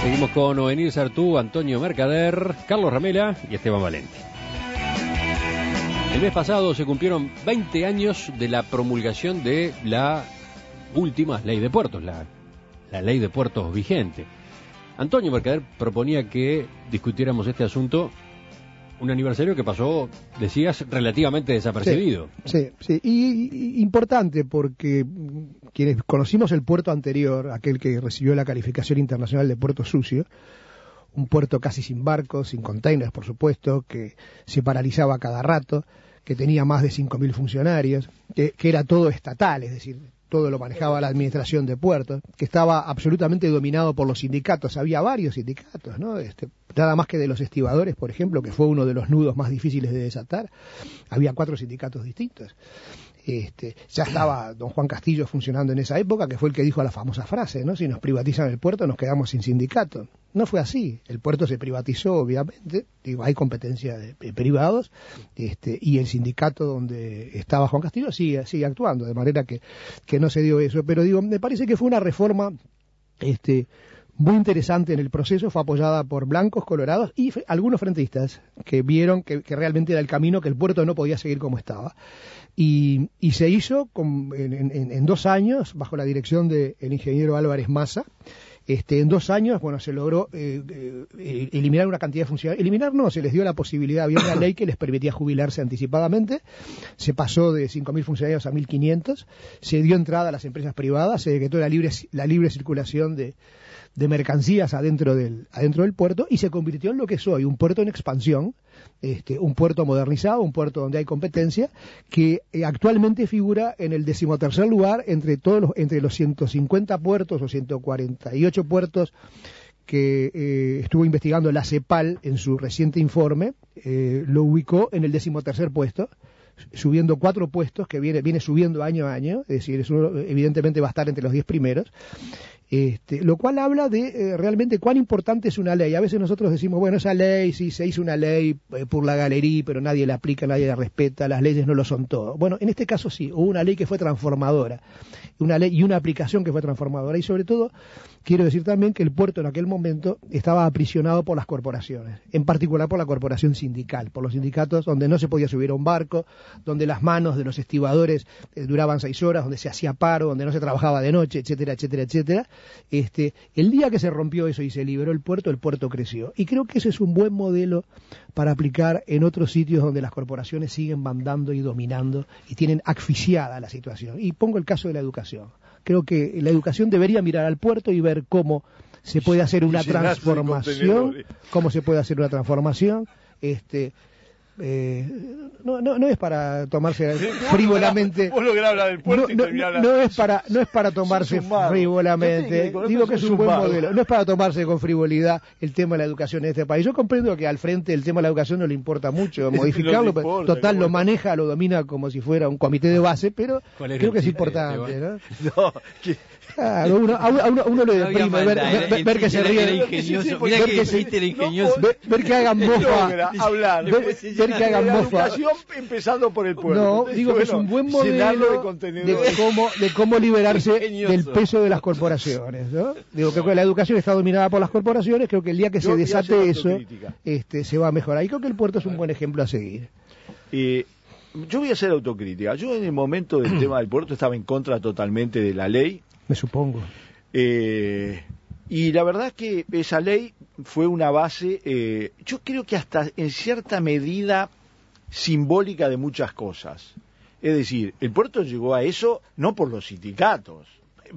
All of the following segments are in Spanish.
Seguimos con Ovenir Sartú, Antonio Mercader, Carlos Ramela y Esteban Valente. El mes pasado se cumplieron 20 años de la promulgación de la última ley de puertos, la ley de puertos vigente. Antonio Mercader proponía que discutiéramos este asunto, un aniversario que pasó, decías, relativamente desapercibido. Sí. Y importante porque quienes conocimos el puerto anterior, aquel que recibió la calificación internacional de puerto sucio, un puerto casi sin barcos, sin containers, por supuesto, que se paralizaba cada rato, que tenía más de 5.000 funcionarios, que era todo estatal, es decir, todo lo manejaba la administración de puertos, que estaba absolutamente dominado por los sindicatos. Había varios sindicatos, ¿no? Nada más que de los estibadores, por ejemplo, que fue uno de los nudos más difíciles de desatar. Había 4 sindicatos distintos. Ya estaba don Juan Castillo funcionando en esa época, que fue el que dijo la famosa frase, ¿no? Si nos privatizan el puerto nos quedamos sin sindicato. No fue así. El puerto se privatizó, obviamente. Digo, hay competencia de privados, y el sindicato donde estaba Juan Castillo sigue actuando, de manera que no se dio eso. Pero digo, me parece que fue una reforma muy interesante en el proceso, fue apoyada por blancos, colorados y algunos frentistas que vieron que realmente era el camino, que el puerto no podía seguir como estaba. Y se hizo en 2 años, bajo la dirección del ingeniero Álvarez Maza. En 2 años, se logró eliminar una cantidad de funcionarios. Eliminar no, se les dio la posibilidad, había una ley que les permitía jubilarse anticipadamente, se pasó de 5.000 funcionarios a 1.500, se dio entrada a las empresas privadas, se decretó la libre circulación de mercancías adentro del puerto, y se convirtió en lo que es hoy, un puerto en expansión, un puerto modernizado, un puerto donde hay competencia, que actualmente figura en el 13º lugar entre los 150 puertos o 148 puertos que estuvo investigando la CEPAL en su reciente informe. Lo ubicó en el 13º puesto, subiendo 4 puestos, que viene subiendo año a año, es decir, evidentemente va a estar entre los 10 primeros. Lo cual habla de realmente cuán importante es una ley. A veces nosotros decimos, bueno, esa ley, sí, se hizo una ley por la galería, pero nadie la aplica, nadie la respeta, las leyes no lo son todo. Bueno, en este caso sí, hubo una ley que fue transformadora, una ley y una aplicación que fue transformadora, y sobre todo, quiero decir también que el puerto en aquel momento estaba aprisionado por las corporaciones, en particular por la corporación sindical, por los sindicatos, donde no se podía subir a un barco, donde las manos de los estibadores duraban 6 horas, donde se hacía paro, donde no se trabajaba de noche, etcétera, etcétera, etcétera. El día que se rompió eso y se liberó el puerto creció. Y creo que ese es un buen modelo para aplicar en otros sitios donde las corporaciones siguen mandando y dominando y tienen asfixiada la situación. Y pongo el caso de la educación. Creo que la educación debería mirar al puerto y ver cómo se puede hacer una transformación, no es para tomarse frívolamente. No es para tomarse frívolamente. Digo que es un buen modelo. No es para tomarse con frivolidad el tema de la educación en este país. Yo comprendo que al frente el tema de la educación no le importa mucho modificarlo, pero total lo maneja, lo domina como si fuera un comité de base, pero creo que es importante, ¿no? Claro, uno le deprime ver que se ríe, ver que hagan mofa, ver que hagan mofa. Empezando por el pueblo. No, digo que es un buen modelo de cómo liberarse del peso de las corporaciones, ¿no? Digo que la educación está dominada por las corporaciones, creo que el día que se desate eso, se va a mejorar. Y creo que el puerto es un buen ejemplo a seguir. Yo voy a hacer autocrítica. Yo en el momento del tema del puerto estaba en contra totalmente de la ley. Me supongo. Y la verdad es que esa ley fue una base, yo creo que hasta en cierta medida simbólica de muchas cosas. Es decir, el puerto llegó a eso no por los sindicatos,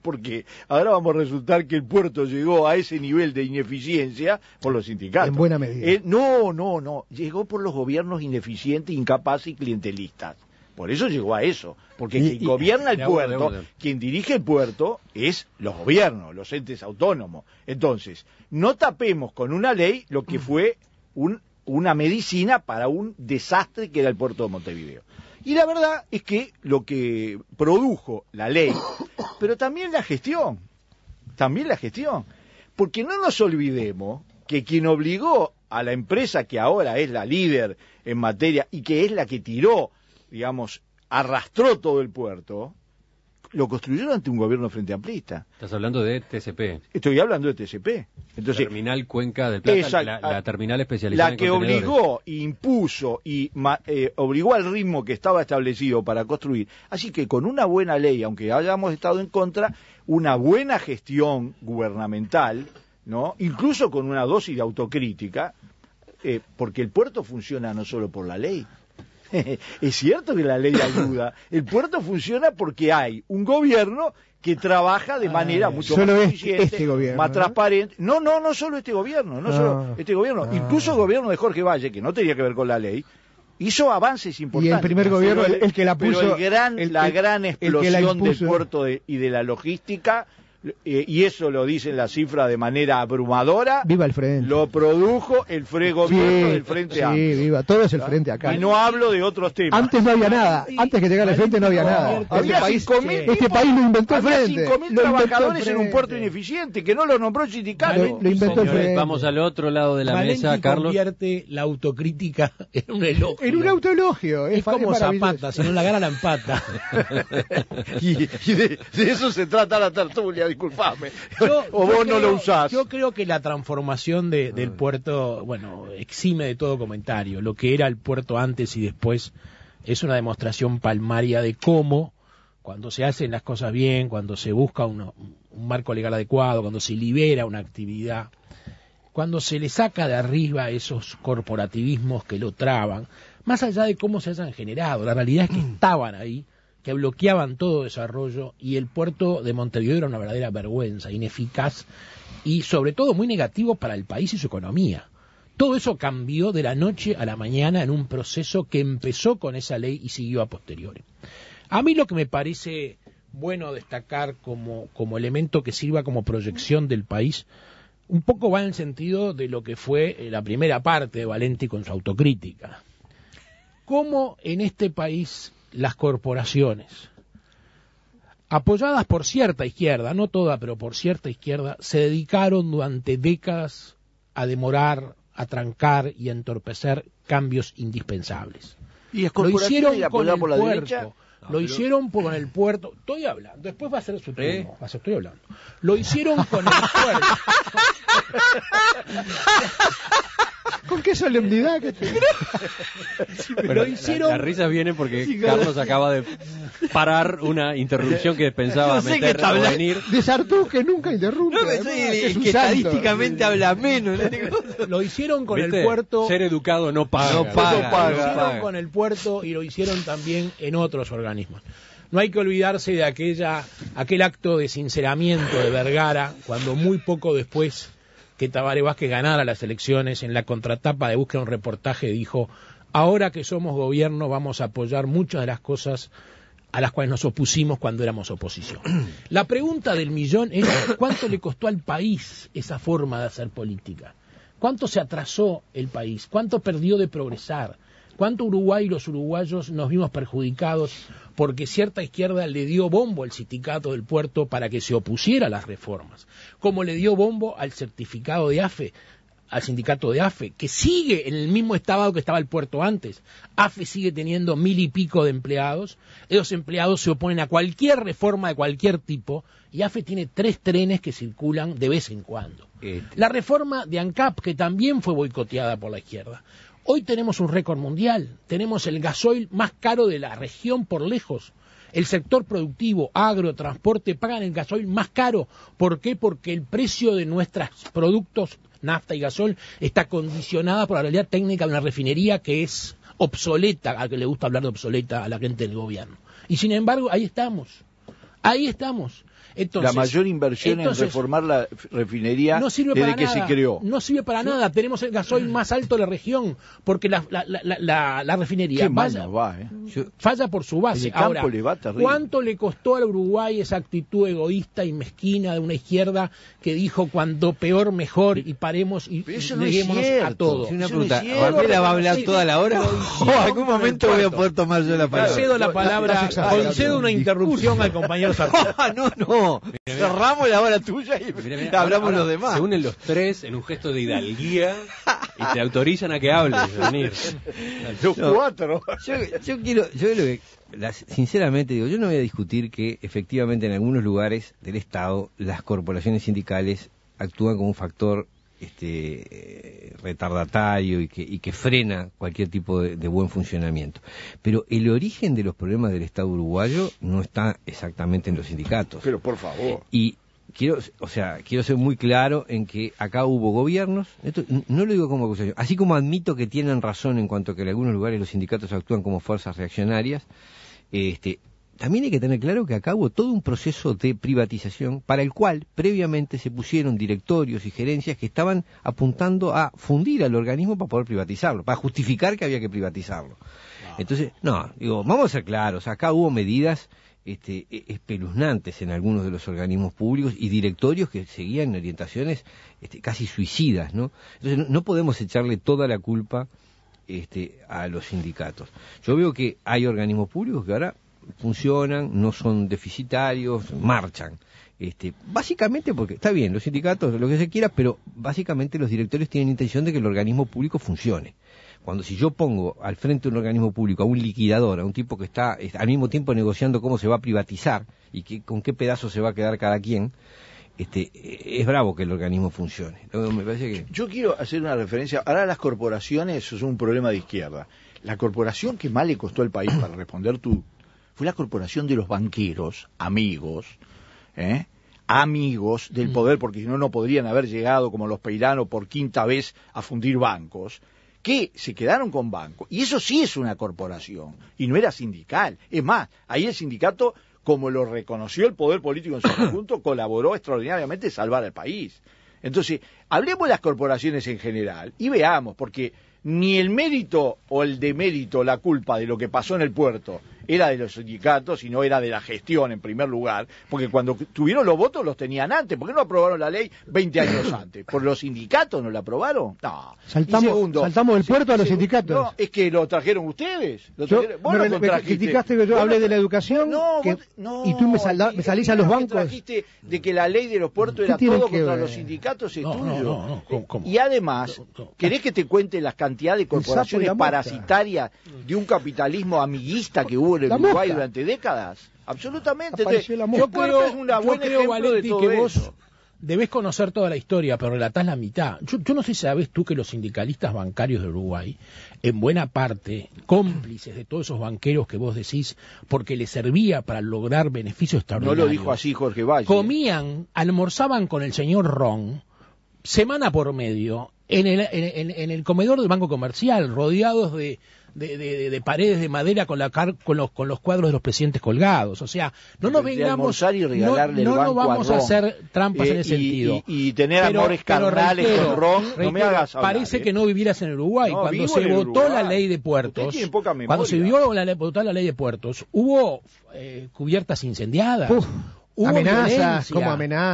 porque ahora vamos a resultar que el puerto llegó a ese nivel de ineficiencia por los sindicatos. En buena medida. No, llegó por los gobiernos ineficientes, incapaces y clientelistas. Por eso llegó a eso, porque quien gobierna el puerto, quien dirige el puerto, es los gobiernos, los entes autónomos. Entonces, no tapemos con una ley lo que fue una medicina para un desastre que era el puerto de Montevideo. Y la verdad es que lo que produjo la ley, pero también la gestión, porque no nos olvidemos que quien obligó a la empresa que ahora es la líder en materia y que es la que tiró, digamos, arrastró todo el puerto, lo construyeron ante un gobierno frente amplista. Estás hablando de TCP. Estoy hablando de TCP. Entonces, Terminal Cuenca del Plata, la terminal especializada la que obligó, impuso y obligó al ritmo que estaba establecido para construir. Así que con una buena ley, aunque hayamos estado en contra, una buena gestión gubernamental, ¿no? Incluso con una dosis de autocrítica, porque el puerto funciona no solo por la ley. Es cierto que la ley ayuda. El puerto funciona porque hay un gobierno que trabaja de manera mucho más eficiente, más transparente. No solo este gobierno, solo este gobierno. Incluso el gobierno de Jorge Valle, que no tenía que ver con la ley, hizo avances importantes. Y el primer gobierno, el que la puso... Pero la gran explosión del puerto y de la logística, y eso lo dicen las cifras de manera abrumadora. Viva el Frente. Lo produjo el gobierno del Frente Amplio. Sí, viva, todo es el Frente acá. Y no hablo de otros temas. Antes no había nada, antes que llegara el Frente no había nada. Este país lo inventó el Frente. 5.000 trabajadores en un puerto ineficiente, que no lo nombró el sindicato. Lo inventó el Frente. Vamos al otro lado de la mesa, Carlos. Convierte la autocrítica en un elogio. En un autoelogio. Es como Zapata, si no la gana la empata. y de eso se trata la tertulia. Disculpame, o vos no lo usás. Yo creo que la transformación del puerto, exime de todo comentario. Lo que era el puerto antes y después es una demostración palmaria de cómo, cuando se hacen las cosas bien, cuando se busca un marco legal adecuado, cuando se libera una actividad, cuando se le saca de arriba esos corporativismos que lo traban, más allá de cómo se hayan generado, la realidad es que estaban ahí, que bloqueaban todo desarrollo, y el puerto de Montevideo era una verdadera vergüenza, ineficaz y sobre todo muy negativo para el país y su economía. Todo eso cambió de la noche a la mañana en un proceso que empezó con esa ley y siguió a posteriori. A mí lo que me parece bueno destacar como elemento que sirva como proyección del país, un poco va en el sentido de lo que fue la primera parte de Valenti con su autocrítica. Cómo en este país las corporaciones, apoyadas por cierta izquierda, no toda, pero por cierta izquierda, se dedicaron durante décadas a demorar, a trancar y a entorpecer cambios indispensables. Y lo hicieron con el puerto, hicieron con el puerto, estoy hablando, después va a ser su turno, estoy hablando. Lo hicieron con el puerto. ¿Con qué solemnidad que te... Lo hicieron... Las risas vienen porque Carlos acaba de parar una interrupción que pensaba meter o venir. De Sartú, que nunca interrumpe. No, el que estadísticamente habla menos. Lo hicieron con el puerto... Ser educado no paga. Lo hicieron con el puerto y lo hicieron también en otros organismos. No hay que olvidarse de aquel acto de sinceramiento de Vergara, cuando muy poco después que Tabaré Vázquez ganara las elecciones, en la contratapa de Búsqueda un reportaje dijo: ahora que somos gobierno vamos a apoyar muchas de las cosas a las cuales nos opusimos cuando éramos oposición. La pregunta del millón es: ¿cuánto le costó al país esa forma de hacer política? ¿Cuánto se atrasó el país? ¿Cuánto perdió de progresar? ¿Cuánto Uruguay y los uruguayos nos vimos perjudicados porque cierta izquierda le dio bombo al sindicato del puerto para que se opusiera a las reformas? Como le dio bombo al certificado de AFE, al sindicato de AFE, que sigue en el mismo estado que estaba el puerto antes. AFE sigue teniendo 1.000 y pico de empleados. Esos empleados se oponen a cualquier reforma de cualquier tipo, y AFE tiene 3 trenes que circulan de vez en cuando. La reforma de ANCAP, que también fue boicoteada por la izquierda. Hoy tenemos un récord mundial, tenemos el gasoil más caro de la región por lejos. El sector productivo, agro, transporte, pagan el gasoil más caro. ¿Por qué? Porque el precio de nuestros productos, nafta y gasol, está condicionada por la realidad técnica de una refinería que es obsoleta, a que le gusta hablar de obsoleta a la gente del gobierno. Y sin embargo, ahí estamos. Entonces, la mayor inversión en reformar la refinería desde que se creó. No sirve para nada. Tenemos el gasoil más alto de la región porque la refinería falla por su base. Ahora, ¿cuánto le costó al Uruguay esa actitud egoísta y mezquina de una izquierda que dijo cuanto peor mejor y paremos y lleguémonos a todo? Una pregunta, ¿Valera va a hablar toda la hora? ¿O en algún momento voy a poder tomar yo la palabra? Concedo la palabra, concedo una interrupción al compañero Sartori. No. Cerramos la hora tuya y hablamos los demás. Se unen los tres en un gesto de hidalguía Y te autorizan a que hables, venir. Los cuatro. Sinceramente digo, yo no voy a discutir que efectivamente en algunos lugares del Estado las corporaciones sindicales actúan como un factor retardatario y que frena cualquier tipo de buen funcionamiento. Pero el origen de los problemas del Estado uruguayo no está exactamente en los sindicatos. Pero por favor. Y quiero ser muy claro en que acá hubo gobiernos, esto no lo digo como acusación, así como admito que tienen razón en cuanto a que en algunos lugares los sindicatos actúan como fuerzas reaccionarias, también hay que tener claro que acá hubo todo un proceso de privatización para el cual previamente se pusieron directorios y gerencias que estaban apuntando a fundir al organismo para poder privatizarlo, para justificar que había que privatizarlo. Entonces, vamos a ser claros, acá hubo medidas espeluznantes en algunos de los organismos públicos y directorios que seguían orientaciones casi suicidas, ¿no? Entonces no podemos echarle toda la culpa a los sindicatos. Yo veo que hay organismos públicos que ahora funcionan, no son deficitarios, marchan. Básicamente porque, está bien, los sindicatos, lo que se quiera, pero básicamente los directorios tienen intención de que el organismo público funcione. Si yo pongo al frente de un organismo público a un liquidador, a un tipo que está al mismo tiempo negociando cómo se va a privatizar y con qué pedazo se va a quedar cada quien, es bravo que el organismo funcione. Me parece que... Yo quiero hacer una referencia. Ahora las corporaciones son un problema de izquierda. La corporación que más le costó al país, para responder fue la corporación de los banqueros, amigos del poder, porque si no, no podrían haber llegado como los Peirano por quinta vez a fundir bancos, que se quedaron con bancos. Y eso sí es una corporación, y no era sindical. Es más, ahí el sindicato, como lo reconoció el poder político en su conjunto, colaboró extraordinariamente en salvar al país. Entonces, hablemos de las corporaciones en general y veamos, porque ni el mérito o el demérito, la culpa de lo que pasó en el puerto era de los sindicatos, sino era de la gestión en primer lugar, porque cuando tuvieron los votos los tenían antes. ¿Por qué no aprobaron la ley 20 años antes? ¿Por los sindicatos no la aprobaron? No. Saltamos del puerto a los sindicatos. No, es que lo trajeron ustedes. Vos me criticaste que yo hablé de la educación y tú me salís a los bancos. Trajiste de que la ley de los puertos era todo contra los sindicatos, es tuyo. Y además, ¿querés que te cuente las cantidades de corporaciones parasitarias de un capitalismo amiguista que hubo en el Uruguay durante décadas? Absolutamente. Yo creo, Valenti, que vos debés conocer toda la historia, pero relatás la mitad. Yo no sé si sabés tú que los sindicalistas bancarios de Uruguay, en buena parte, cómplices de todos esos banqueros que vos decís, porque les servía para lograr beneficios extraordinarios. No lo dijo así Jorge Valle. Almorzaban con el señor Ron, semana por medio, en el comedor del Banco Comercial, rodeados de paredes de madera con los cuadros de los presidentes colgados. O sea, no nos vengamos, no vamos a hacer trampas en ese sentido. Y tener amores carnales con Ron, no me hagas hablar. Parece que no vivieras en el Uruguay. Cuando se votó la ley de puertos, la ley de puertos, hubo cubiertas incendiadas. Hubo amenazas,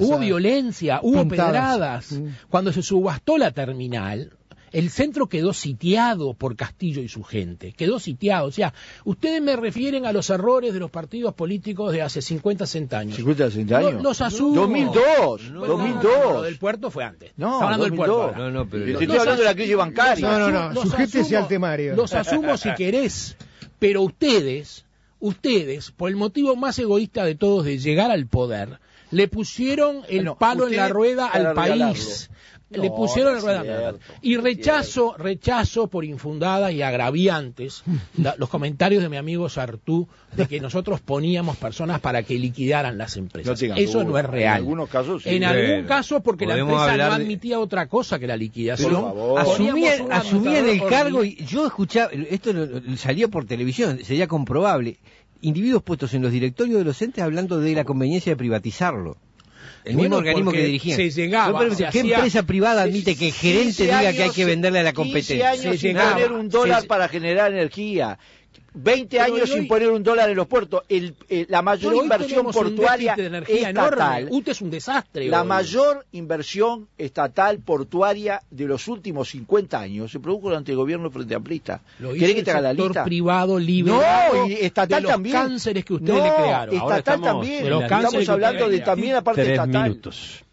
hubo violencia, hubo pedradas. Cuando se subastó la terminal, el centro quedó sitiado por Castillo y su gente, quedó sitiado. O sea, ustedes me refieren a los errores de los partidos políticos de hace 50, 60 años. ¿50, 60 años? Los asumo. 2002. Lo del puerto fue antes. No, hablando 2002. Del puerto. Pero estoy hablando de la crisis bancaria. No. Sujétese al temario. Los asumo si querés, pero ustedes, por el motivo más egoísta de todos de llegar al poder, le pusieron el palo en la rueda al país. Le pusieron el rueda. Y rechazo por infundadas y agraviantes los comentarios de mi amigo Sartú de que nosotros poníamos personas para que liquidaran las empresas. Eso no es real. En algunos casos sí. En algún caso porque la empresa no admitía otra cosa que la liquidación. Asumían el cargo y yo escuchaba, esto salía por televisión, sería comprobable, individuos puestos en los directorios de los entes hablando de la conveniencia de privatizarlo. El mismo organismo que dirigían. ¿Qué empresa privada admite que el gerente diga que hay que venderle a la competencia? 15 años sin poner $1 para generar energía. 20 años sin poner $1 en los puertos. La mayor inversión portuaria estatal. UTE es un desastre. La mayor inversión estatal portuaria de los últimos 50 años se produjo durante el gobierno Frente Amplista. ¿Querés que te haga la lista? Sector privado libre. No, y estatal de los también. Cánceres que ustedes le crearon. Estatal también. Estamos hablando de también la parte estatal. Minutos.